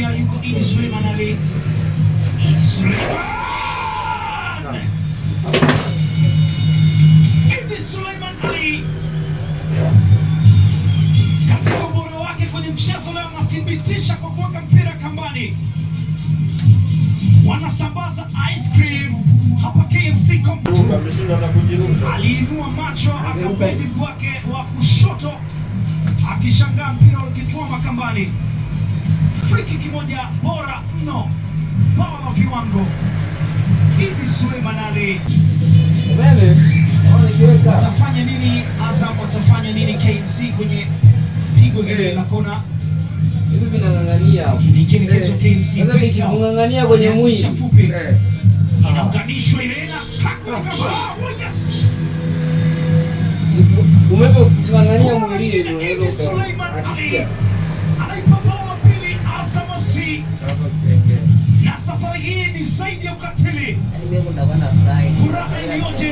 kulia yuko Idi Suleiman Ali. Idi Suleiman Ali katika ubora wake kwenye mchezo leo anathibitisha kwa kuweka mpira kambani. Wanasambaza ice cream hapa KMC Complex. Aliinua macho akabedi wake wa kushoto akishangaa mpira ukitwama kambani. Friki kimoja bora mno, bao la viwango. Idi Suleiman Ali. Watafanya nini Azam, watafanya nini KMC kwenye pigo hili la kona? Hivi vinang'ang'ania hapo. Nikielekezo KMC. Sasa viking'ang'ania kwenye mwili. Inaunganishwa ile na umepo kung'ang'ania mwili ndio hilo akisia. Anaipa bao la pili Azam FC. Na safari hii ni zaidi ya ukatili. Furaha iliyoje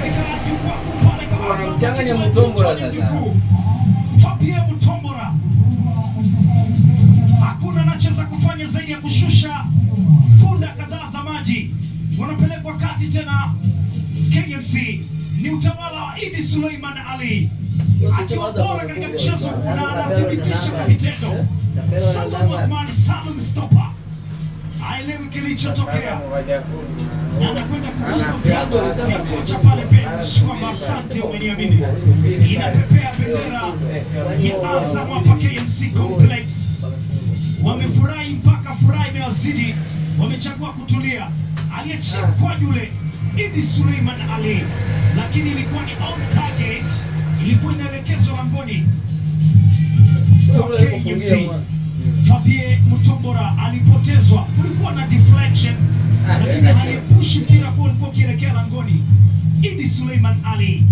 ikajukua kupale kwa Azam. Wanamchanganya Mutombora sasa. Fabien Mutombora hakuna anacheza kufanya zaidi ya kushusha funda kadhaa za maji. Wanapelekwa kati tena KMC. Ni utawala wa Idi Suleiman Ali akiwa bora katika mchezo huu na anathibitisha kwa vitendo. Salum Osman Salum Stopa haelewi kilichotokea, anakwenda kukocha pale bench kwamba asante umeniamini. Inapepea bendera ya Azam hapa KMC Complex. Wamefurahi mpaka furaha imewazidi, wamechagua kutulia. Aliyechia kwa yule Idi Suleiman Ali, lakini ilikuwa ni on target, ilikuwa inaelekezwa langoni. Fabien Mutombora alipotezwa, kulikuwa na deflection, lakini alipushi mpira kwa ulikuwa ukielekea langoni. Idi Suleiman Ali